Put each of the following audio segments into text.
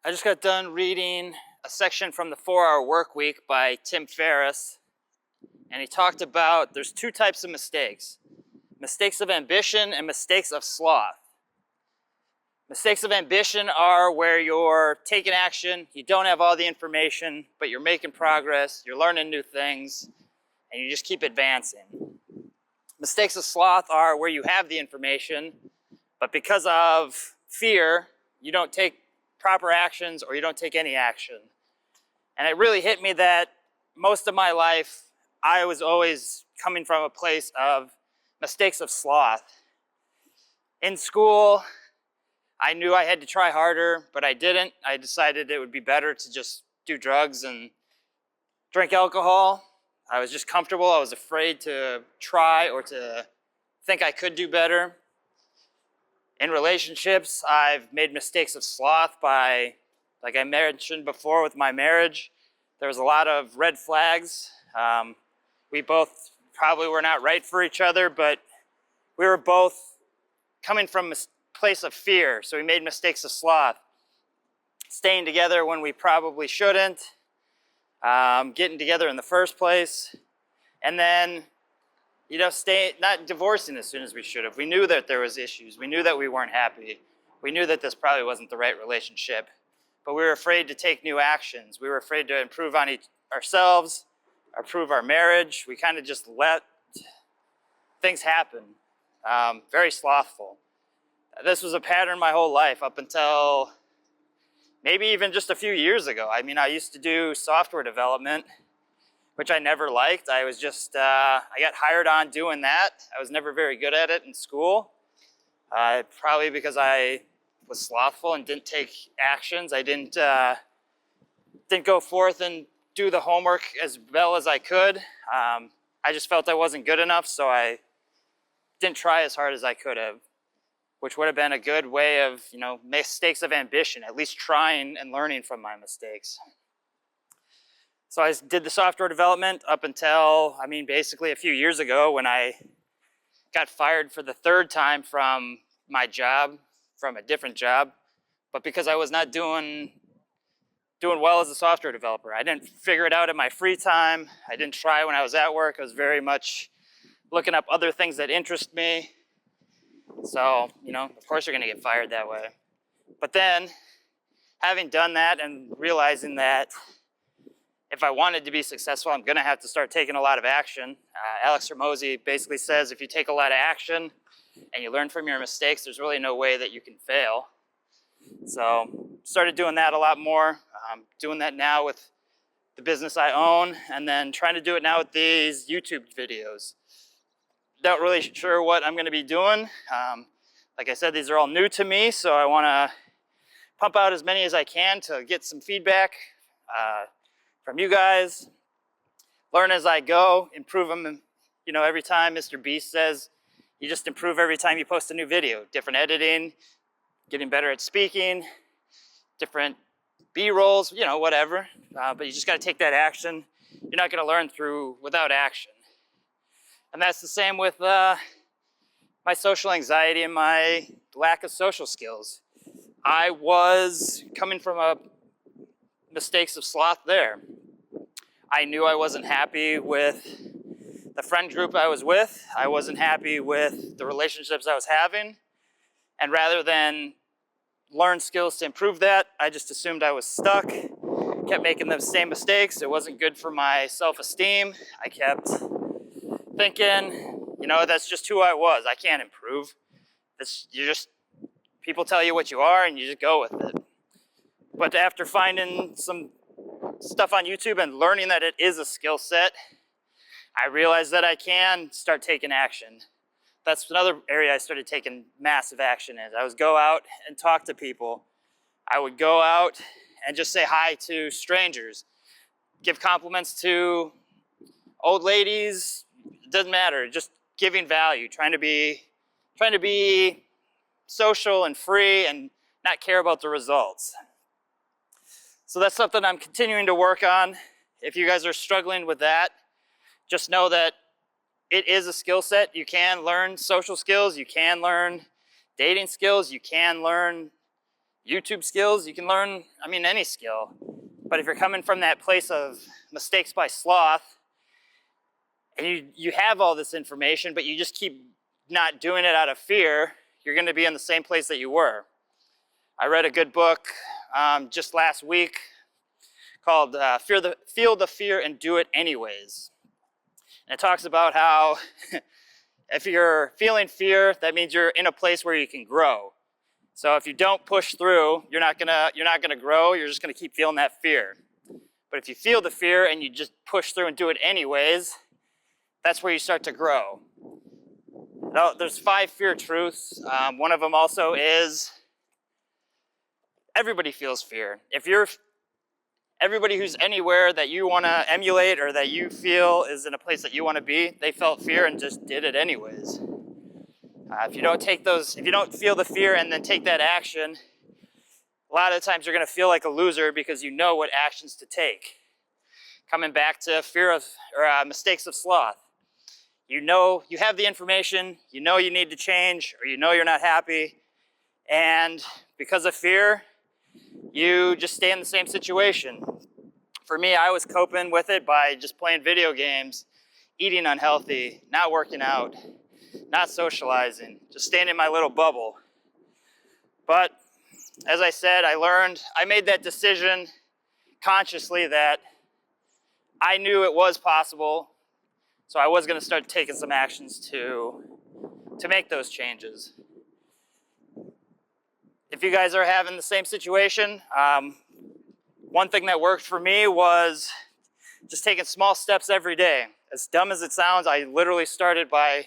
I just got done reading a section from the 4-Hour Work Week by Tim Ferriss, and he talked about there's two types of mistakes. Mistakes of ambition and mistakes of sloth. Mistakes of ambition are where you're taking action, you don't have all the information, but you're making progress, you're learning new things, and you just keep advancing. Mistakes of sloth are where you have the information, but because of fear, you don't take proper actions or you don't take any action. And it really hit me that most of my life, I was always coming from a place of mistakes of sloth. In school, I knew I had to try harder, but I didn't. I decided it would be better to just do drugs and drink alcohol. I was just comfortable. I was afraid to try or to think I could do better. In relationships, I've made mistakes of sloth by, like I mentioned before with my marriage, there was a lot of red flags. We both probably were not right for each other, but we were both coming from a place of fear, so we made mistakes of sloth. Staying together when we probably shouldn't, getting together in the first place, and then not divorcing as soon as we should have. We knew that there was issues. We knew that we weren't happy. We knew that this probably wasn't the right relationship, but we were afraid to take new actions. We were afraid to improve on ourselves, improve our marriage. We kind of just let things happen. Very slothful. This was a pattern my whole life up until maybe even just a few years ago. I mean, I used to do software development, which I never liked. I was just, I got hired on doing that. I was never very good at it in school. Probably because I was slothful and didn't take actions. I didn't go forth and do the homework as well as I could. I just felt I wasn't good enough, so I didn't try as hard as I could have, which would have been a good way of, mistakes of ambition, at least trying and learning from my mistakes. So I did the software development up until, basically a few years ago when I got fired for the third time from my job, from a different job. But because I was not doing well as a software developer, I didn't figure it out in my free time. I didn't try when I was at work. I was very much looking up other things that interest me. So, of course you're going to get fired that way. But then, having done that and realizing that if I wanted to be successful, I'm going to have to start taking a lot of action. Alex Hormozy basically says if you take a lot of action and you learn from your mistakes, there's really no way that you can fail. So started doing that a lot more. Doing that now with the business I own, and then trying to do it now with these YouTube videos. Not really sure what I'm going to be doing. Like I said, these are all new to me, so I want to pump out as many as I can to get some feedback from you guys, learn as I go, improve them. Every time Mr. Beast says, you just improve every time you post a new video. Different editing, getting better at speaking, different B-rolls, whatever. But you just got to take that action. You're not going to learn without action. And that's the same with my social anxiety and my lack of social skills. I was coming from a mistakes of sloth there. I knew I wasn't happy with the friend group I was with. I wasn't happy with the relationships I was having. And rather than learn skills to improve that, I just assumed I was stuck, kept making the same mistakes. It wasn't good for my self-esteem. I kept thinking, that's just who I was. I can't improve. People tell you what you are and you just go with it. But after finding some stuff on YouTube and learning that it is a skill set, I realized that I can start taking action. That's another area I started taking massive action in. I would go out and talk to people. I would go out and just say hi to strangers, give compliments to old ladies. It doesn't matter, just giving value, trying to be social and free and not care about the results. So that's something I'm continuing to work on. If you guys are struggling with that, just know that it is a skill set. You can learn social skills, you can learn dating skills, you can learn, YouTube skills, you can learn, I mean, any skill. But if you're coming from that place of mistakes by sloth, and you have all this information, but you just keep not doing it out of fear, you're going to be in the same place that you were. I read a good book just last week called Feel the Fear and Do It Anyways. And it talks about how if you're feeling fear, that means you're in a place where you can grow. So if you don't push through, you're not gonna grow. You're just gonna keep feeling that fear. But if you feel the fear and you just push through and do it anyways, that's where you start to grow. Now, there's 5 fear truths. One of them also is everybody feels fear. If you're everybody who's anywhere that you want to emulate or that you feel is in a place that you want to be, they felt fear and just did it anyways. If you don't feel the fear and then take that action, a lot of the times you're going to feel like a loser because you know what actions to take. Coming back to fear of or mistakes of sloth. You know you have the information, you know you need to change, or you know you're not happy, and because of fear, you just stay in the same situation. For me, I was coping with it by just playing video games, eating unhealthy, not working out, not socializing, just staying in my little bubble. But as I said, I made that decision consciously that I knew it was possible, so I was going to start taking some actions to make those changes. If you guys are having the same situation, one thing that worked for me was just taking small steps every day. As dumb as it sounds, I literally started by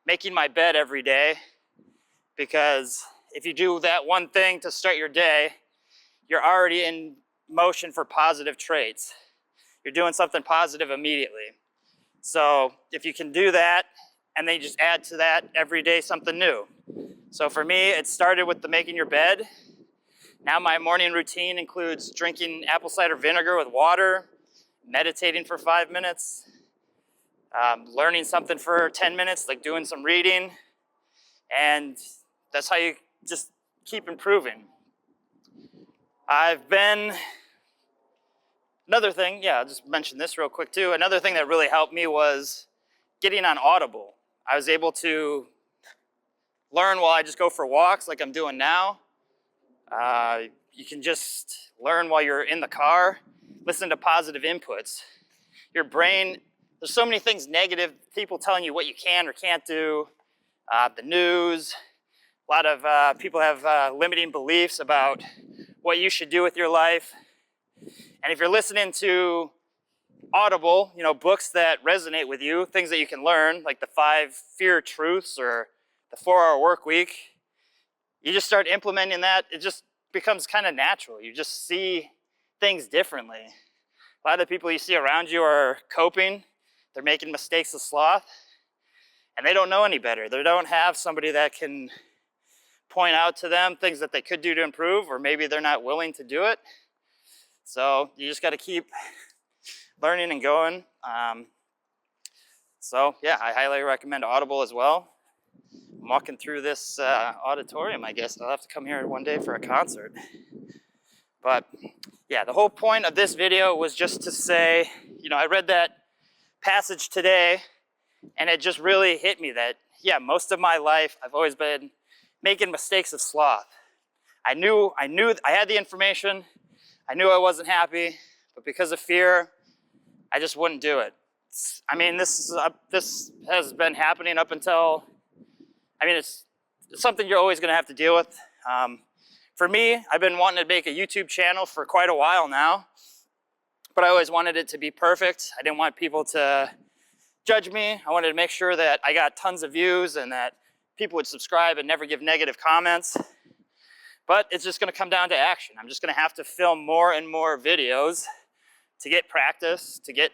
making my bed every day, because if you do that one thing to start your day, you're already in motion for positive traits. You're doing something positive immediately. So if you can do that, and then you just add to that every day something new. So for me, it started with the making your bed. Now my morning routine includes drinking apple cider vinegar with water, meditating for 5 minutes, learning something for 10 minutes, like doing some reading, and that's how you just keep improving. Another thing, I'll just mention this real quick too. Another thing that really helped me was getting on Audible. I was able to learn while I just go for walks like I'm doing now. You can just learn while you're in the car, listen to positive inputs. Your brain, there's so many things negative, people telling you what you can or can't do, the news. A lot of people have limiting beliefs about what you should do with your life. And if you're listening to Audible, books that resonate with you, things that you can learn, like the 5 fear truths or the 4-hour work week, you just start implementing that. It just becomes kind of natural. You just see things differently. A lot of the people you see around you are coping. They're making mistakes of sloth, and they don't know any better. They don't have somebody that can point out to them things that they could do to improve, or maybe they're not willing to do it. So you just got to keep learning and going. I highly recommend Audible as well. I'm walking through this auditorium, I guess. I'll have to come here one day for a concert. But the whole point of this video was just to say, I read that passage today, and it just really hit me that, most of my life I've always been making mistakes of sloth. I knew I had the information. I knew I wasn't happy, but because of fear, I just wouldn't do it. This has been happening up until, it's something you're always going to have to deal with. For me, I've been wanting to make a YouTube channel for quite a while now, but I always wanted it to be perfect. I didn't want people to judge me. I wanted to make sure that I got tons of views and that people would subscribe and never give negative comments. But it's just going to come down to action. I'm just going to have to film more and more videos to get practice, to get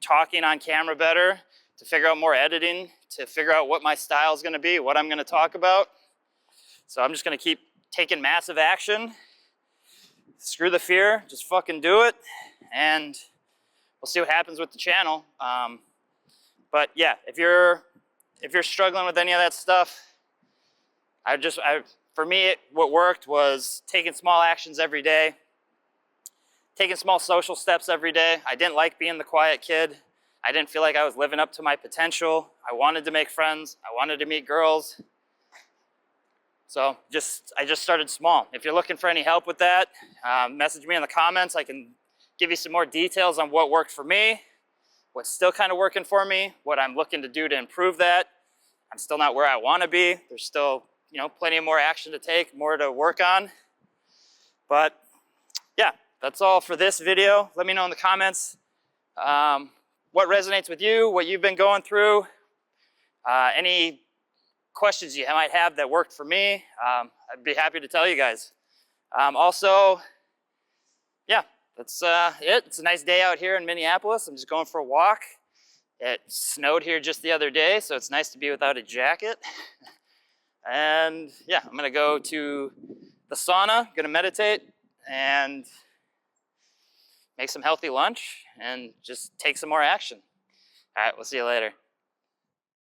talking on camera better, to figure out more editing, to figure out what my style is going to be, what I'm going to talk about. So I'm just going to keep taking massive action. Screw the fear, just fucking do it, and we'll see what happens with the channel. But if you're struggling with any of that stuff, For me, what worked was taking small actions every day, taking small social steps every day. I didn't like being the quiet kid. I didn't feel like I was living up to my potential. I wanted to make friends. I wanted to meet girls. So I just started small. If you're looking for any help with that, message me in the comments. I can give you some more details on what worked for me, what's still kind of working for me, what I'm looking to do to improve that. I'm still not where I want to be. There's still, plenty more action to take, more to work on. But yeah, that's all for this video. Let me know in the comments what resonates with you, what you've been going through, any questions you might have that worked for me. I'd be happy to tell you guys. Also, yeah, that's it. It's a nice day out here in Minneapolis. I'm just going for a walk. It snowed here just the other day, so it's nice to be without a jacket. And yeah, I'm gonna go to the sauna, gonna meditate, and make some healthy lunch, and just take some more action. All right, we'll see you later.